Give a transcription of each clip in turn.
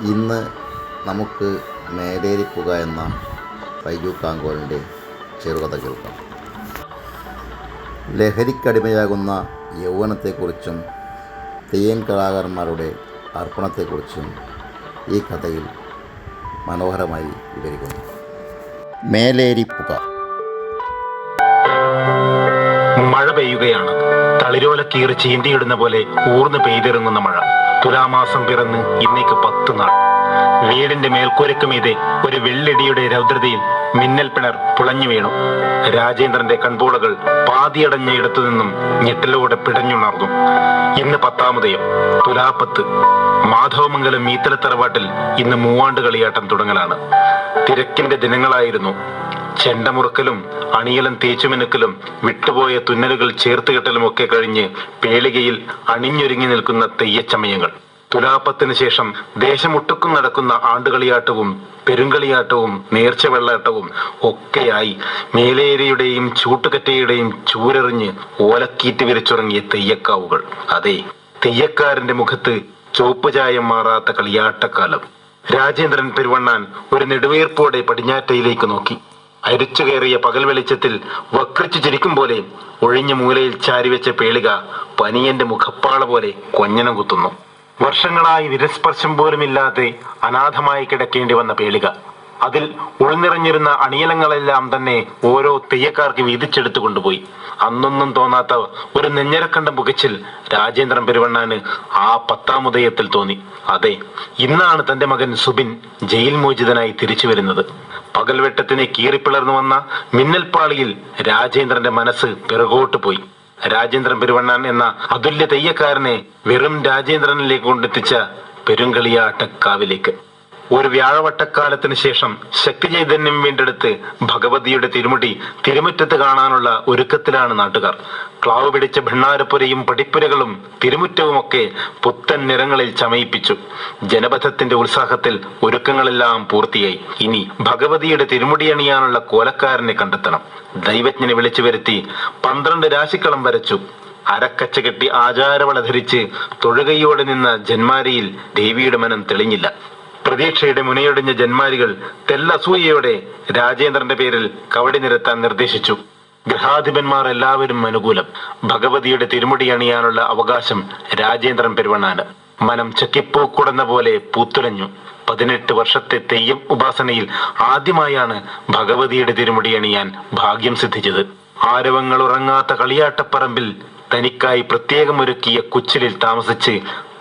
ഇന്ന് നമുക്ക് മേലേരിപ്പുക എന്ന ബൈജു കാങ്കോലിൻ്റെ ചെറുകഥ കേൾക്കാം. ലഹരിക്കടിമയാകുന്ന യൗവനത്തെക്കുറിച്ചും തെയ്യം കലാകാരന്മാരുടെ അർപ്പണത്തെക്കുറിച്ചും ഈ കഥയിൽ മനോഹരമായി വിവരിക്കുന്നു. മേലേരിപ്പുക. മഴ പെയ്യുകയാണ്. തളിരോല കീറി ചീന്തിയിടുന്ന പോലെ ഊർന്ന് പെയ്തിറങ്ങുന്ന മഴ. തുലാമാസം പിറന്ന് ഇന്നേക്ക് 10 നാൾ. വീടിന്റെ മേൽക്കൂരയ്ക്ക് മീതെ ഒരു വെള്ളിടിയുടെ രൗദ്രതയിൽ മിന്നൽ പിണർ പുളഞ്ഞു വീണു. രാജേന്ദ്രന്റെ കൺപോളകൾ പാതിയടഞ്ഞ ഇടത്തു നിന്നും ഞെട്ടലോടെ പിടഞ്ഞുണർന്നു. ഇന്ന് 10-ാം ഉദയം, തുലാ 10. മാധവമംഗലം മീത്തലത്തറവാട്ടിൽ ഇന്ന് മൂവാണ്ട് കളിയാട്ടം തുടങ്ങലാണ്. തിരക്കിന്റെ ദിനങ്ങളായിരുന്നു. ചെണ്ടമുറുക്കലും അണിയലം തേച്ചുമിനുക്കലും വിട്ടുപോയ തുന്നലുകൾ ചേർത്തുകെട്ടലും ഒക്കെ കഴിഞ്ഞ് പേളികയിൽ അണിഞ്ഞൊരുങ്ങി നിൽക്കുന്ന തെയ്യച്ചമയങ്ങൾ. തുലാപ്പത്തിന് ശേഷം ദേശമൊട്ടുക്കും നടക്കുന്ന ആണ്ടുകളിയാട്ടവും പെരുങ്കളിയാട്ടവും നേർച്ച വെള്ളാട്ടവും ഒക്കെയായി മേലേരിയുടെയും ചൂട്ടുകറ്റയുടെയും ചൂരെറിഞ്ഞ് ഓലക്കീറ്റ് വിരിച്ചുറങ്ങിയ തെയ്യക്കാവുകൾ. അതെ, തെയ്യക്കാരന്റെ മുഖത്ത് ചുവപ്പ് ചായം മാറാത്ത കളിയാട്ടക്കാലം. രാജേന്ദ്രൻ പെരുവണ്ണാൻ ഒരു നെടുവീർപ്പോടെ പടിഞ്ഞാറ്റയിലേക്ക് നോക്കി. അരിച്ചു കയറിയ പകൽ വെളിച്ചത്തിൽ വക്രിച്ചു ചിരിക്കും പോലെ ഒഴിഞ്ഞ മൂലയിൽ ചാരിവെച്ച പേളിക പനിയന്റെ മുഖപ്പാള പോലെ കൊഞ്ഞനം കുത്തുന്നു. വർഷങ്ങളായി വിരസ്പർശം പോലുമില്ലാതെ അനാഥമായി കിടക്കേണ്ടി വന്ന പേളിക. അതിൽ ഉൾനിറഞ്ഞിരുന്ന അണിയലങ്ങളെല്ലാം തന്നെ ഓരോ തെയ്യക്കാർക്ക് വീതിച്ചെടുത്തു കൊണ്ടുപോയി. അന്നൊന്നും തോന്നാത്ത ഒരു നെഞ്ഞരക്കണ്ട പുകച്ചിൽ രാജേന്ദ്രൻ പെരുവണ്ണാന് ആ 10-ാം ഉദയത്തിൽ തോന്നി. അതെ, ഇന്നാണ് തന്റെ മകൻ സുബിൻ ജയിൽ മോചിതനായി തിരിച്ചു വരുന്നത്. പകൽവെട്ടത്തിന് കീറിപ്പിളർന്നു വന്ന മിന്നൽപ്പാളിയിൽ രാജേന്ദ്രന്റെ മനസ്സ് പിറകോട്ട് പോയി. രാജേന്ദ്രൻ പെരുവണ്ണാൻ എന്ന അതുല്യ തെയ്യക്കാരനെ വെറും രാജേന്ദ്രനിലേക്ക് കൊണ്ടെത്തിച്ച പെരുങ്കളിയാട്ടക്കാവിലേക്ക്. ഒരു വ്യാഴവട്ടക്കാലത്തിന് ശേഷം ശക്തി ചൈതന്യം വീണ്ടെടുത്ത് ഭഗവതിയുടെ തിരുമുടി തിരുമുറ്റത്ത് കാണാനുള്ള ഒരുക്കത്തിലാണ് നാട്ടുകാർ. ക്ലാവ് പിടിച്ച ഭണ്ണാരപ്പുരയും പടിപ്പുരകളും തിരുമുറ്റവുമൊക്കെ പുത്തൻ നിറങ്ങളിൽ ചമയിപ്പിച്ചു. ജനപഥത്തിന്റെ ഉത്സാഹത്തിൽ ഒരുക്കങ്ങളെല്ലാം പൂർത്തിയായി. ഇനി ഭഗവതിയുടെ തിരുമുടി അണിയാനുള്ള കോലക്കാരനെ കണ്ടെത്തണം. ദൈവജ്ഞനെ വിളിച്ചു വരുത്തി 12 രാശിക്കളം വരച്ചു. അരക്കച്ച കെട്ടി ആചാരവള ധരിച്ച് തൊഴുകയോടെ നിന്ന ജന്മാരിയിൽ ദേവിയുടെ മനം തെളിഞ്ഞില്ല. പ്രതീക്ഷയുടെ മുനയൊടിഞ്ഞ ജന്മാരികൾ തെല്ലസൂയയോടെ രാജേന്ദ്രന്റെ പേരിൽ കവടി നിരത്താൻ നിർദ്ദേശിച്ചു. ഗ്രഹാധിപന്മാർ എല്ലാവരും അനുകൂലം. ഭഗവതിയുടെ തിരുമുടി അണിയാനുള്ള അവകാശം രാജേന്ദ്രൻ പെരുവണ്ണാന്. മനം ചക്കിപ്പൂക്കുടന്ന പോലെ പൂത്തുലഞ്ഞു. 18 വർഷത്തെ തെയ്യം ഉപാസനയിൽ ആദ്യമായാണ് ഭഗവതിയുടെ തിരുമുടി അണിയാൻ ഭാഗ്യം സിദ്ധിച്ചത്. ആരവങ്ങൾ ഉറങ്ങാത്ത കളിയാട്ടപ്പറമ്പിൽ തനിക്കായി പ്രത്യേകം ഒരുക്കിയ കുച്ചിലിൽ താമസിച്ച്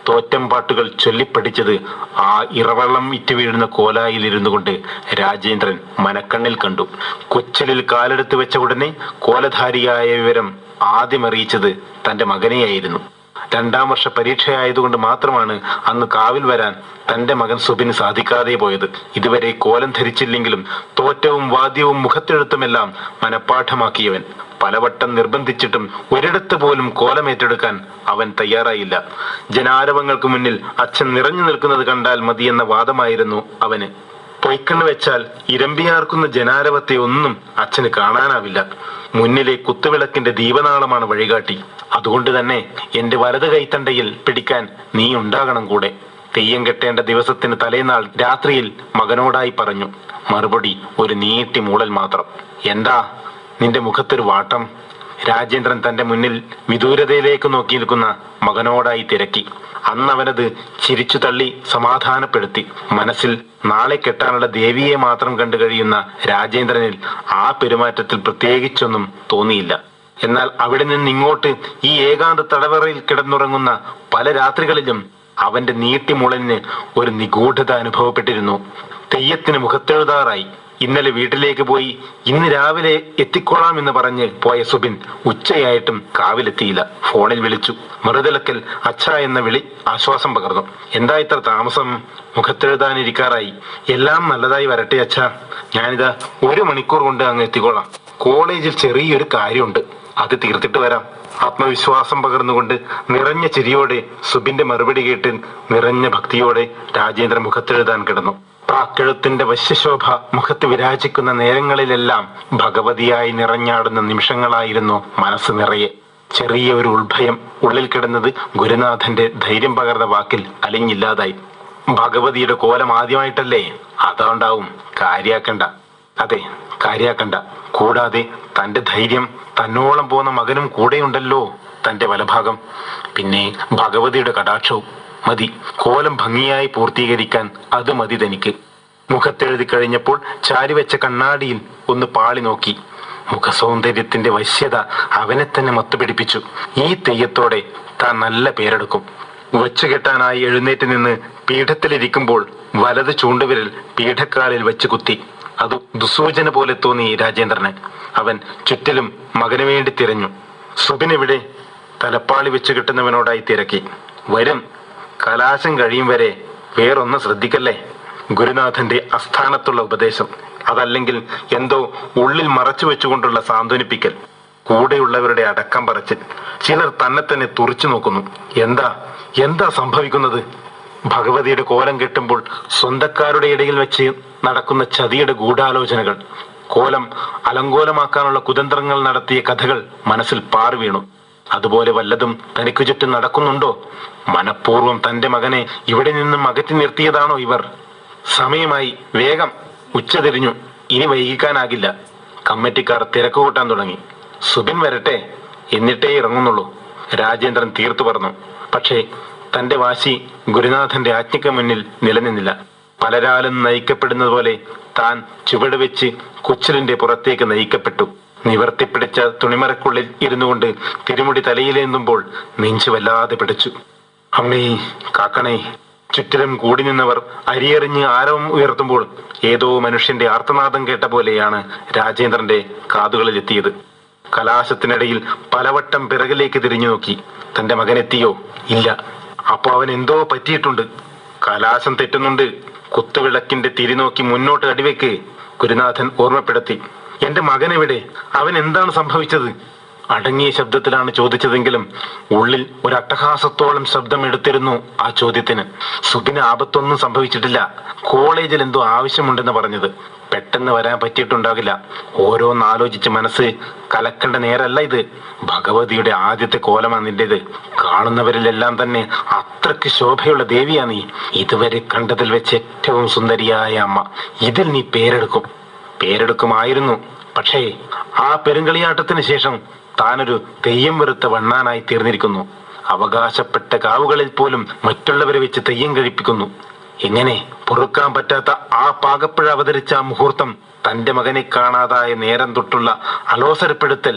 തോറ്റം പാട്ടുകൾ ചൊല്ലിപ്പഠിച്ചത് ആ ഇറവെള്ളം ഇറ്റു വീഴുന്ന കോലായിൽ ഇരുന്നു കൊണ്ട് രാജേന്ദ്രൻ മനക്കണ്ണിൽ കണ്ടു. കൊച്ചിലിൽ കാലെടുത്ത് വെച്ച ഉടനെ കോലധാരിയായ വിവരം ആദ്യം അറിയിച്ചത് തന്റെ മകനെയായിരുന്നു. 2-ാം വർഷ പരീക്ഷയായതുകൊണ്ട് മാത്രമാണ് അന്ന് കാവിൽ വരാൻ തന്റെ മകൻ സുബിന് സാധിക്കാതെ പോയത്. ഇതുവരെ കോലം ധരിച്ചില്ലെങ്കിലും തോറ്റവും വാദ്യവും മുഖത്തെഴുത്തുമെല്ലാം മനപ്പാഠമാക്കിയവൻ. പലവട്ടം നിർബന്ധിച്ചിട്ടും ഒരിടത്ത് പോലും കോലമേറ്റെടുക്കാൻ അവൻ തയ്യാറായില്ല. ജനാരവങ്ങൾക്ക് മുന്നിൽ അച്ഛൻ നിറഞ്ഞു നിൽക്കുന്നത് കണ്ടാൽ മതിയെന്ന വാദമായിരുന്നു അവന്. പൊയ്ക്കണ്ണ് വെച്ചാൽ ഇരമ്പിയാർക്കുന്ന ജനാരവത്തെ ഒന്നും അച്ഛന് കാണാനാവില്ല. മുന്നിലെ കുത്തുവിളക്കിന്റെ ദീപനാളമാണ് വഴികാട്ടി. അതുകൊണ്ട് തന്നെ എന്റെ വലത് കൈത്തണ്ടയിൽ പിടിക്കാൻ നീ ഉണ്ടാകണം കൂടെ. തെയ്യം കെട്ടേണ്ട ദിവസത്തിന് തലേനാൾ രാത്രിയിൽ മകനോടായി പറഞ്ഞു. മറുപടി ഒരു നീട്ടി മൂളൽ മാത്രം. എന്താ നിന്റെ മുഖത്തൊരു വാട്ടം? രാജേന്ദ്രൻ തന്റെ മുന്നിൽ വിദൂരതയിലേക്ക് നോക്കി നിൽക്കുന്ന മകനോടായി തിരക്കി. അന്നവനത് ചിരിച്ചു തള്ളി സമാധാനപ്പെടുത്തി. മനസ്സിൽ നാളെ കെട്ടാനുള്ള ദേവിയെ മാത്രം കണ്ടു കഴിയുന്ന രാജേന്ദ്രനിൽ ആ പെരുമാറ്റത്തിൽ പ്രത്യേകിച്ചൊന്നും തോന്നിയില്ല. എന്നാൽ അവിടെ നിന്ന് ഇങ്ങോട്ട് ഈ ഏകാന്ത തടവറയിൽ കിടന്നുറങ്ങുന്ന പല രാത്രികളിലും അവന്റെ നീട്ടിമുളന് ഒരു നിഗൂഢത അനുഭവപ്പെട്ടിരുന്നു. തെയ്യത്തിന് മുഖത്തെഴുതാറായി. ഇന്നലെ വീട്ടിലേക്ക് പോയി ഇന്ന് രാവിലെ എത്തിക്കൊള്ളാം എന്ന് പറഞ്ഞ് പോയ സുബിൻ ഉച്ചയായിട്ടും കാവിലെത്തിയില്ല. ഫോണിൽ വിളിച്ചു. മറുതലക്കൽ അച്ഛ എന്ന വിളി ആശ്വാസം പകർന്നു. എന്താ ഇത്ര താമസം? മുഖത്തെഴുതാനിരിക്കാറായി. എല്ലാം നല്ലതായി വരട്ടെ അച്ഛ. ഞാനിതാ 1 മണിക്കൂർ കൊണ്ട് അങ്ങ് എത്തിക്കൊള്ളാം. കോളേജിൽ ചെറിയൊരു കാര്യമുണ്ട്, അത് തീർത്തിട്ട് വരാം. ആത്മവിശ്വാസം പകർന്നുകൊണ്ട് നിറഞ്ഞ ചിരിയോടെ സുബിന്റെ മറുപടി കേട്ട് നിറഞ്ഞ ഭക്തിയോടെ രാജേന്ദ്രൻ മുഖത്തെഴുതാൻ കിടന്നു. പ്രാക്കെഴുത്തിന്റെ വശ്യശോഭ മുഖത്ത് വിരാജിക്കുന്ന നേരങ്ങളിലെല്ലാം ഭഗവതിയായി നിറഞ്ഞാടുന്ന നിമിഷങ്ങളായിരുന്നു മനസ്സ് നിറയെ. ചെറിയ ഒരു ഉൾഭയം ഉള്ളിൽ കിടന്നത് ഗുരുനാഥന്റെ ധൈര്യം പകർന്ന വാക്കിൽ അലിഞ്ഞില്ലാതായി. ഭഗവതിയുടെ കോലം ആദ്യമായിട്ടല്ലേ, അതുകൊണ്ടാവും. കാര്യാക്കണ്ട. അതെ, കാര്യാക്കണ്ട. കൂടാതെ തന്റെ ധൈര്യം, തന്നോളം പോന്ന മകനും കൂടെയുണ്ടല്ലോ തന്റെ വലഭാഗം. പിന്നെ ഭഗവതിയുടെ കടാക്ഷവും മതി. കോലം ഭംഗിയായി പൂർത്തീകരിക്കാൻ അത് മതി തനിക്ക്. മുഖത്തെഴുതി കഴിഞ്ഞപ്പോൾ ചാരിവെച്ച കണ്ണാടിയിൽ ഒന്ന് പാളി നോക്കി. മുഖസൗന്ദര്യത്തിന്റെ വശ്യത അവനെ തന്നെ മത്തുപിടിപ്പിച്ചു. ഈ തെയ്യത്തോടെ താൻ നല്ല പേരെടുക്കും. വച്ചുകെട്ടാനായി എഴുന്നേറ്റ് നിന്ന് പീഠത്തിലിരിക്കുമ്പോൾ വലത് ചൂണ്ടുവിരൽ പീഠക്കാലിൽ വെച്ച് കുത്തി. അത് ദുസൂചന പോലെ തോന്നി രാജേന്ദ്രന്. അവൻ ചുറ്റിലും മകന് വേണ്ടി തിരഞ്ഞു. സുബിനെവിടെ? തലപ്പാളി വെച്ച് കിട്ടുന്നവനോടായി തിരക്കി. വരും. കലാശം കഴിയും വരെ വേറൊന്ന് ശ്രദ്ധിക്കല്ലേ. ഗുരുനാഥന്റെ അസ്ഥാനത്തുള്ള ഉപദേശം. അതല്ലെങ്കിൽ എന്തോ ഉള്ളിൽ മറച്ചു വെച്ചുകൊണ്ടുള്ള സാന്ത്വനിപ്പിക്കൽ. കൂടെയുള്ളവരുടെ അടക്കം പറച്ചിൽ. ചിലർ തന്നെ തന്നെ തുറിച്ചു നോക്കുന്നു. എന്താ സംഭവിക്കുന്നത്? ഭഗവതിയുടെ കോലം കെട്ടുമ്പോൾ സ്വന്തക്കാരുടെ ഇടയിൽ വെച്ച് നടക്കുന്ന ചതിയുടെ ഗൂഢാലോചനകൾ, കോലം അലങ്കോലമാക്കാനുള്ള കുതന്ത്രങ്ങൾ നടത്തിയ കഥകൾ മനസ്സിൽ പാറി വീണു. അതുപോലെ വല്ലതും തനിക്കു ചുറ്റും നടക്കുന്നുണ്ടോ? മനഃപൂർവ്വം തന്റെ മകനെ ഇവിടെ നിന്നും അകറ്റി നിർത്തിയതാണോ ഇവർ? സമയമായി, വേഗം. ഉച്ച തിരിഞ്ഞു. ഇനി വൈകിക്കാനാകില്ല. കമ്മിറ്റിക്കാർ തിരക്ക് കൂട്ടാൻ തുടങ്ങി. സുബിൻ വരട്ടെ, എന്നിട്ടേ ഇറങ്ങുന്നുള്ളൂ, രാജേന്ദ്രൻ തീർത്തു പറഞ്ഞു. പക്ഷേ തന്റെ വാശി ഗുരുനാഥന്റെ ആജ്ഞയ്ക്ക് മുന്നിൽ നിലനിന്നില്ല. പലരാലും നയിക്കപ്പെടുന്നത് പോലെ താൻ ചുവട് വെച്ച് കൊച്ചിലിന്റെ പുറത്തേക്ക് നയിക്കപ്പെട്ടു. നിവർത്തിപ്പിടിച്ച തുണിമറക്കുള്ളിൽ ഇരുന്നു കൊണ്ട് തിരുമുടി തലയിലേന്തുമ്പോൾ നെഞ്ചു വല്ലാതെ പിടിച്ചു. അമ്മേ, കാക്കണേ. ചുറ്റിലും കൂടി നിന്നവർ അരിയെറിഞ്ഞ് ആരവം ഉയർത്തുമ്പോൾ ഏതോ മനുഷ്യന്റെ ആർത്തനാദം കേട്ട പോലെയാണ് രാജേന്ദ്രന്റെ കാതുകളിലെത്തിയത്. കലാശത്തിനിടയിൽ പലവട്ടം പിറകിലേക്ക് തിരിഞ്ഞു നോക്കി. തന്റെ മകനെത്തിയോ? ഇല്ല. അപ്പൊ അവൻ എന്തോ പറ്റിയിട്ടുണ്ട്. കലാശം തെറ്റുന്നുണ്ട്. കുത്തുവിളക്കിന്റെ തിരി നോക്കി മുന്നോട്ട് അടിവെക്ക്, ഗുരുനാഥൻ ഓർമ്മപ്പെടുത്തി. എന്റെ മകനെവിടെ? അവൻ എന്താണ് സംഭവിച്ചത്? അടങ്ങിയ ശബ്ദത്തിലാണ് ചോദിച്ചതെങ്കിലും ഉള്ളിൽ ഒരു അട്ടഹാസത്തോളം ശബ്ദം എടുത്തിരുന്നു ആ ചോദ്യത്തിന്. സുബിന് ആപത്തൊന്നും സംഭവിച്ചിട്ടില്ല. കോളേജിൽ എന്തോ ആവശ്യമുണ്ടെന്ന് പറഞ്ഞത്. പെട്ടെന്ന് വരാൻ പറ്റിയിട്ടുണ്ടാകില്ല. ഓരോന്നാലോചിച്ച് മനസ്സ് കലക്കേണ്ട നേരല്ല ഇത്. ഭഗവതിയുടെ ആദ്യത്തെ കോലമാണ് നിന്റേത്. കാണുന്നവരിലെല്ലാം തന്നെ അത്രയ്ക്ക് ശോഭയുള്ള ദേവിയാ നീ. ഇതുവരെ കണ്ടതിൽ വെച്ച് ഏറ്റവും സുന്ദരിയായ അമ്മ. ഇതിൽ നീ പേരെടുക്കുമായിരുന്നു. പക്ഷേ ആ പെരുങ്കളിയാട്ടത്തിന് ശേഷം താനൊരു തെയ്യം വെറുത്ത വണ്ണാനായി തീർന്നിരിക്കുന്നു. അവകാശപ്പെട്ട കാവുകളിൽ പോലും മറ്റുള്ളവരെ വെച്ച് തെയ്യം കഴിപ്പിക്കുന്നു. എങ്ങനെ? പൊറുക്കാൻ പറ്റാത്ത ആ പാകപ്പുഴ അവതരിച്ച ആ മുഹൂർത്തം, തന്റെ മകനെ കാണാതായ നേരം തൊട്ടുള്ള അലോസരപ്പെടുത്തൽ,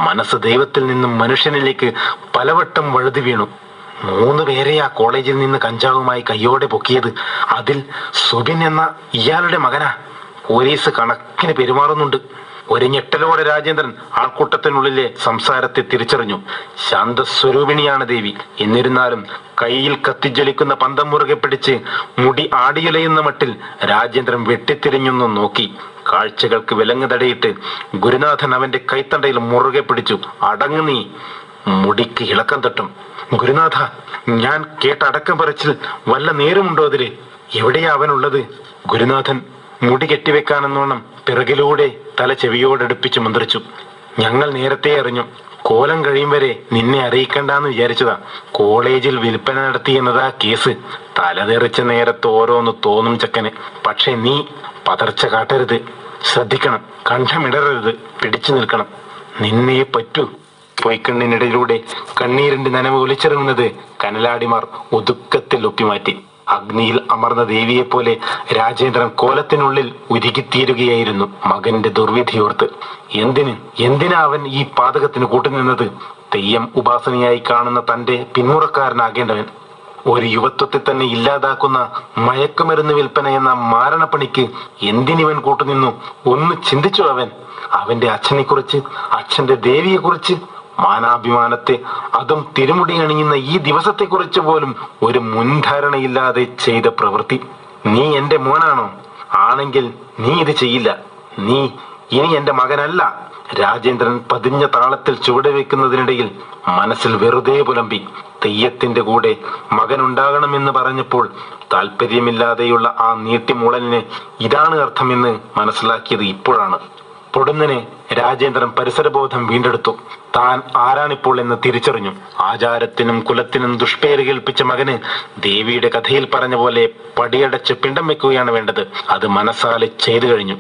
മനസ്സ് ദൈവത്തിൽ നിന്നും മനുഷ്യനിലേക്ക് പലവട്ടം വഴുതി വീണു. 3 പേരെ ആ കോളേജിൽ നിന്ന് കഞ്ചാവുമായി കയ്യോടെ പൊക്കിയത്. അതിൽ സുബിൻ എന്ന ഇയാളുടെ മകനാ. പോലീസ് കണക്കിന് പെരുമാറുന്നുണ്ട്. ഒരു ഞെട്ടലോടെ രാജേന്ദ്രൻ ആൾക്കൂട്ടത്തിനുള്ളിലെ സംസാരത്തെ തിരിച്ചറിഞ്ഞു. ശാന്തസ്വരൂപിണിയാണ് ദേവി. എന്നിരുന്നാലും കയ്യിൽ കത്തിജ്വലിക്കുന്ന പന്തം മുറുകെ പിടിച്ച് മുടി ആടിയുലയുന്ന മട്ടിൽ രാജേന്ദ്രൻ വെട്ടിത്തിരിഞ്ഞൊന്നു നോക്കി. കാഴ്ചകൾക്ക് വിലങ്ങ് തടയിട്ട് ഗുരുനാഥൻ അവന്റെ കൈത്തണ്ടയിൽ മുറുകെ പിടിച്ചു. അടങ്ങു നീ, മുടിക്ക് ഇളക്കം തട്ടും. ഗുരുനാഥ, ഞാൻ കേട്ട അടക്കം പറച്ചിൽ വല്ല നേരമുണ്ടോ അതില്? എവിടെയാ അവനുള്ളത്? ഗുരുനാഥൻ മുടി കെട്ടിവെക്കാനെന്നോണം പിറകിലൂടെ തല ചെവിയോടടുപ്പിച്ച് മന്ത്രിച്ചു. ഞങ്ങൾ നേരത്തെ അറിഞ്ഞു. കോലം കഴിയും വരെ നിന്നെ അറിയിക്കണ്ടെന്ന് വിചാരിച്ചതാ. കോളേജിൽ വിൽപ്പന നടത്തി എന്നതാ കേസ്. തലതെറിച്ച നേരത്ത് ഓരോന്ന് തോന്നും ചക്കന്. പക്ഷെ നീ പതർച്ച കാട്ടരുത്. ശ്രദ്ധിക്കണം. കണ്ഠമിടറരുത്. പിടിച്ചു നിൽക്കണം. നിന്നേ പറ്റൂ. പൊയ്ക്കണ്ണിനിടയിലൂടെ കണ്ണീരിന്റെ നനവ് ഒലിച്ചിറങ്ങുന്നത് കനലാടിമാർ ഒതുക്കത്തിൽ ഒപ്പിമാറ്റി. അഗ്നിയിൽ അമർന്ന ദേവിയെപ്പോലെ രാജേന്ദ്രൻ കോലത്തിനുള്ളിൽ ഉരുകിത്തീരുകയായിരുന്നു മകന്റെ ദുർവിധിയോർത്ത്. എന്തിനാ അവൻ ഈ പാതകത്തിന് കൂട്ടുനിന്നത്? തെയ്യം ഉപാസനയായി കാണുന്ന തന്റെ പിന്മുറക്കാരനാകേണ്ടവൻ ഒരു യുവത്വത്തെ തന്നെ ഇല്ലാതാക്കുന്ന മയക്കുമരുന്ന് വിൽപ്പന എന്ന മാരണപ്പണിക്ക് എന്തിനിവൻ കൂട്ടുനിന്നു? ഒന്ന് ചിന്തിച്ചു അവൻ. അവന്റെ അച്ഛനെക്കുറിച്ച്, അച്ഛന്റെ ദേവിയെക്കുറിച്ച്, മാനാഭിമാനത്തെ, അതും തിരുമുടി അണിയുന്ന ഈ ദിവസത്തെക്കുറിച്ച് പോലും ഒരു മുൻധാരണയില്ലാതെ ചെയ്ത പ്രവൃത്തി. നീ എന്റെ മോനാണോ? ആണെങ്കിൽ നീ ഇത് ചെയ്യില്ല. നീ ഇനി എന്റെ മകനല്ല. രാജേന്ദ്രൻ പതിഞ്ഞ താളത്തിൽ ചുവടുവെക്കുന്നതിനിടയിൽ മനസ്സിൽ വെറുതെ പുലമ്പി. തെയ്യത്തിന്റെ കൂടെ മകനുണ്ടാകണമെന്ന് പറഞ്ഞപ്പോൾ താല്പര്യമില്ലാതെയുള്ള ആ നീട്ടിമൂളലിന് ഇതാണ് അർത്ഥമെന്ന് മനസ്സിലാക്കിയത് ഇപ്പോഴാണ്. പൊടുന്നനെ രാജേന്ദ്രൻ പരിസരബോധം വീണ്ടെടുത്തു. താൻ ആരാണിപ്പോൾ എന്ന് തിരിച്ചറിഞ്ഞു. ആചാരത്തിനും കുലത്തിനും ദുഷ്പേര് കേൾപ്പിച്ച മകന് ദേവിയുടെ കഥയിൽ പറഞ്ഞ പോലെ പടിയടച്ച് പിണ്ടം വെക്കുകയാണ് വേണ്ടത്. അത് മനസ്സാലെ ചെയ്തു കഴിഞ്ഞു.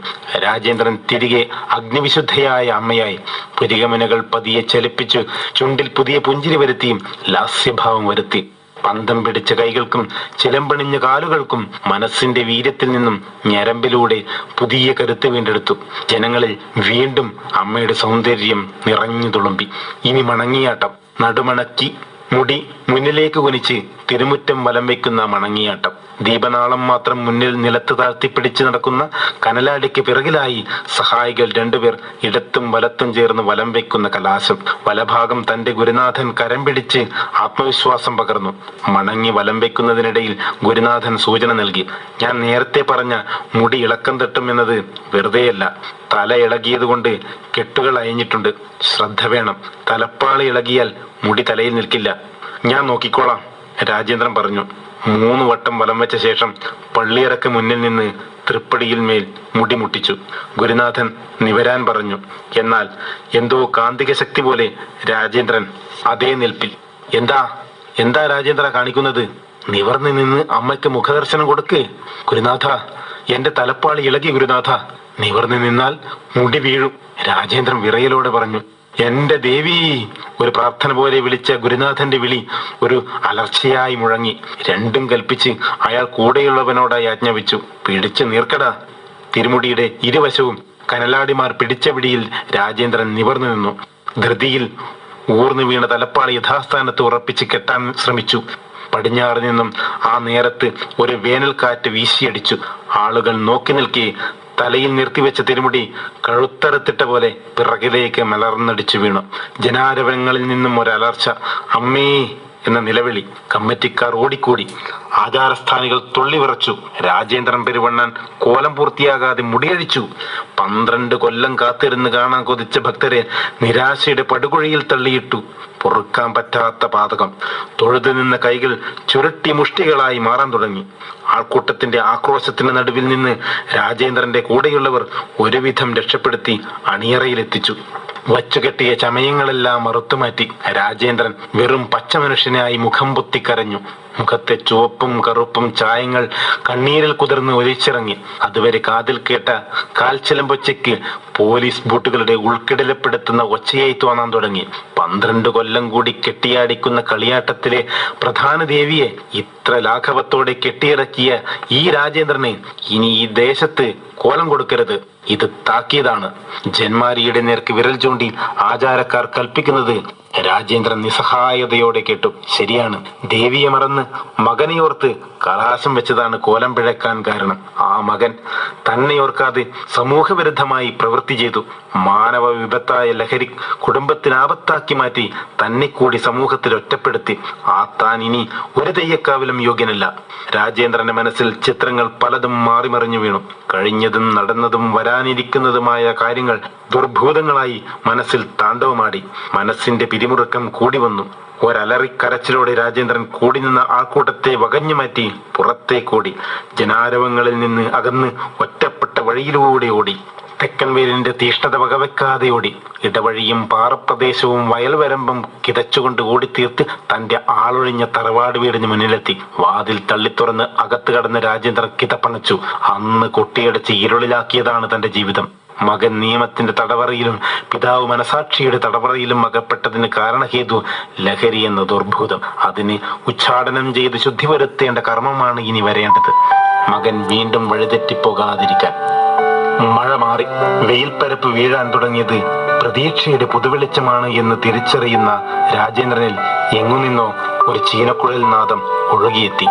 രാജേന്ദ്രൻ തിരികെ അഗ്നിവിശുദ്ധയായ അമ്മയായി. പുരികമുനകൾ പതിയെ ചലിപ്പിച്ചു ചുണ്ടിൽ പുതിയ പുഞ്ചിരി വരുത്തിയും ലാസ്യഭാവം വരുത്തി. പന്തം പിടിച്ച കൈകൾക്കും ചിലമ്പണിഞ്ഞ കാലുകൾക്കും മനസ്സിന്റെ വീര്യത്തിൽ നിന്നും ഞരമ്പിലൂടെ പുതിയ കരുത്ത് വീണ്ടെടുത്തു. ജനങ്ങളിൽ വീണ്ടും അമ്മയുടെ സൗന്ദര്യം നിറഞ്ഞു തുളുമ്പി. ഇനി മണങ്ങിയാട്ടം. നടുമണക്കി മുടി മുന്നിലേക്ക് കുനിച്ച് തിരുമുറ്റം വലം വയ്ക്കുന്ന മണങ്ങിയാട്ടം. ദീപനാളം മാത്രം മുന്നിൽ നിലത്ത് താഴ്ത്തി പിടിച്ചു നടക്കുന്ന കനലാടിക്ക് പിറകിലായി സഹായികൾ രണ്ടുപേർ ഇടത്തും വലത്തും ചേർന്ന് വലം വയ്ക്കുന്ന കലാശം. വലഭാഗം തന്റെ ഗുരുനാഥൻ കരം പിടിച്ച് ആത്മവിശ്വാസം പകർന്നു. മണങ്ങി വലം വയ്ക്കുന്നതിനിടയിൽ ഗുരുനാഥൻ സൂചന നൽകി. ഞാൻ നേരത്തെ പറഞ്ഞ മുടി ഇളക്കം തട്ടും എന്നത് വെറുതെയല്ല. തല ഇളകിയത് കൊണ്ട് കെട്ടുകൾ അയഞ്ഞിട്ടുണ്ട്. ശ്രദ്ധ വേണം. തലപ്പാളി ഇളകിയാൽ മുടി തലയിൽ നിൽക്കില്ല. ഞാൻ നോക്കിക്കോളാം, രാജേന്ദ്രൻ പറഞ്ഞു. 3 വട്ടം വലം വെച്ച ശേഷം പള്ളിയറക്ക് മുന്നിൽ നിന്ന് തൃപ്പടിയിൽ മേൽ മുടി മുട്ടിച്ചു. ഗുരുനാഥൻ നിവരാൻ പറഞ്ഞു. എന്നാൽ എന്തോ കാന്തിക ശക്തി പോലെ രാജേന്ദ്രൻ അതേ നിൽപ്പിൽ. എന്താ രാജേന്ദ്ര കാണിക്കുന്നത്? നിവർന്നു നിന്ന് അമ്മയ്ക്ക് മുഖദർശനം കൊടുക്ക്. ഗുരുനാഥ, എന്റെ തലപ്പാളി ഇളകി ഗുരുനാഥ. നിവർന്നു നിന്നാൽ മുടി വീഴും, രാജേന്ദ്രൻ വിറയലോടെ പറഞ്ഞു. എന്റെ ദേവി! ഒരു പ്രാർത്ഥന പോലെ വിളിച്ച ഗുരുനാഥന്റെ വിളി ഒരു അലർച്ചയായി മുഴങ്ങി. രണ്ടും കൽപ്പിച്ച് അയാൾ കൂടെയുള്ളവനോടായി ആജ്ഞാപിച്ചു. പിടിച്ച് നീർക്കടാ. തിരുമുടിയുടെ ഇരുവശവും കനലാടിമാർ പിടിച്ച പിടിയിൽ രാജേന്ദ്രൻ നിവർന്നു നിന്നു. ധൃതിയിൽ ഊർന്നു വീണ തലപ്പാളി യഥാസ്ഥാനത്ത് ഉറപ്പിച്ച് കെട്ടാൻ ശ്രമിച്ചു. പടിഞ്ഞാറ് നിന്നും ആ നേരത്ത് ഒരു വേനൽക്കാറ്റ് വീശിയടിച്ചു. ആളുകൾ നോക്കി നിൽക്കെ തലയിൽ നിർത്തിവെച്ച തിരുമുടി കഴുത്തറുത്തിട്ട പോലെ പിറകിലേക്ക് മലർന്നടിച്ചു വീണു. ജനാരവങ്ങളിൽ നിന്നും ഒരലർച്ച. അമ്മേ എന്ന നിലവിളി. കമ്മിറ്റിക്കാർ ഓടിക്കൂടി. ആചാരസ്ഥാനികൾ തുള്ളിവിറച്ചു. രാജേന്ദ്രൻ പെരുവണ്ണൻ കോലം പൂർത്തിയാകാതെ മുടിയഴിച്ചു. 12 കൊല്ലം കാത്തിരുന്ന് കാണാൻ കൊതിച്ച ഭക്തരെ നിരാശയുടെ പടുകുഴിയിൽ തള്ളിയിട്ടു. പൊറുക്കാൻ പറ്റാത്ത പാതകം. തൊഴുതു നിന്ന കൈകൾ ചുരുട്ടി മുഷ്ടികളായി മാറാൻ തുടങ്ങി. ആൾക്കൂട്ടത്തിന്റെ ആക്രോശത്തിന്റെ നടുവിൽ നിന്ന് രാജേന്ദ്രന്റെ കൂടെയുള്ളവർ ഒരുവിധം രക്ഷപ്പെടുത്തി അണിയറയിലെത്തിച്ചു. വച്ചുകെട്ടിയ ചമയങ്ങളെല്ലാം മറുത്തുമാറ്റി. രാജേന്ദ്രൻ വെറും പച്ച മനുഷ്യനായി മുഖം പൊത്തിക്കരഞ്ഞു. മുഖത്തെ ചുവപ്പും കറുപ്പും ചായങ്ങൾ കണ്ണീരിൽ കുതിർന്ന് ഒലിച്ചിറങ്ങി. അതുവരെ കാതിൽ കേട്ട കാൽച്ചിലമ്പൊച്ചയ്ക്ക് പോലീസ് ബൂട്ടുകളുടെ ഉൾക്കിടലപ്പെടുത്തുന്ന ഒച്ചയായി തോന്നാൻ തുടങ്ങി. 12 കൊല്ലം കൂടി കെട്ടിയാടിക്കുന്ന കളിയാട്ടത്തിലെ പ്രധാന ദേവിയെ ഇത്ര ലാഘവത്തോടെ കെട്ടിയിറക്കിയ ഈ രാജേന്ദ്രനെ ഇനി ഈ ദേശത്ത് കോലം കൊടുക്കരുത്. ഇത് താക്കീതാണ്. ജന്മാരിയുടെ നേർക്ക് വിരൽ ചൂണ്ടി ആചാരക്കാർ കൽപ്പിക്കുന്നത് രാജേന്ദ്രൻ നിസ്സഹായതയോടെ കേട്ടു. ശരിയാണ്, ദേവിയെ മറന്ന് മകനെയോർത്ത് കലാശം വെച്ചതാണ് കോലം പിഴക്കാൻ കാരണം. ആ മകൻ തന്നെ ഓർക്കാതെ സമൂഹ വിരുദ്ധമായി പ്രവൃത്തി ചെയ്തു. മാനവ വിപത്തായ ലഹരി കുടുംബത്തിന് ആപത്താക്കി മാറ്റി തന്നെ കൂടി സമൂഹത്തിൽ ഒറ്റപ്പെടുത്തി. ആ താൻ ഇനി ഒരു തെയ്യക്കാവിലും യോഗ്യനല്ല. രാജേന്ദ്രന്റെ മനസ്സിൽ ചിത്രങ്ങൾ പലതും മാറിമറിഞ്ഞു വീണു. കഴിഞ്ഞതും നടന്നതും വരാനിരിക്കുന്നതുമായ കാര്യങ്ങൾ ദുർഭൂതങ്ങളായി മനസ്സിൽ താണ്ഡവമാടി. മനസ്സിന്റെ പിരിമുറുക്കം കൂടി വന്നു. ഒരലറിക്കരച്ചിലോടെ രാജേന്ദ്രൻ കൂടി നിന്ന ആൾക്കൂട്ടത്തെ വകഞ്ഞു മാറ്റി പുറത്തേക്കോടി. ജനാരവങ്ങളിൽ നിന്ന് അകന്ന് ഒറ്റപ്പെട്ട വഴിയിലൂടെ ഓടി. തെക്കൻ വേലിന്റെ തീഷ്ണത വകവെക്കാതെ ഓടി. ഇടവഴിയും പാറപ്രദേശവും വയൽവരമ്പും കിതച്ചുകൊണ്ട് ഓടിത്തീർത്ത് തന്റെ ആളൊഴിഞ്ഞ തറവാട് വീടിന് മുന്നിലെത്തി. വാതിൽ തള്ളിത്തുറന്ന് അകത്ത് കടന്ന് രാജേന്ദ്രൻ കിതപ്പണച്ചു. അന്ന് കൊട്ടിയടച്ച് ഇരുളിലാക്കിയതാണ് തന്റെ ജീവിതം. മകൻ നിയമത്തിന്റെ തടവറയിലും പിതാവ് മനസാക്ഷിയുടെ തടവറയിലും അകപ്പെട്ടതിന് കാരണഹേതു ലഹരി എന്ന ദുർഭൂതം. അതിന് ഉച്ചാടനം ചെയ്ത് ശുദ്ധി വരുത്തേണ്ട കർമ്മമാണ് ഇനി വരേണ്ടത്. മകൻ വീണ്ടും വഴിതെറ്റിപ്പോകാതിരിക്കാൻ. മഴ മാറി. വെയിൽപ്പരപ്പ് വീഴാൻ തുടങ്ങിയത് പ്രതീക്ഷയുടെ പുതുവെളിച്ചമാണ് എന്ന് തിരിച്ചറിയുന്ന രാജേന്ദ്രനിൽ എങ്ങുനിന്നോ ഒരു ചീനക്കുഴൽ നാദം ഒഴുകിയെത്തി.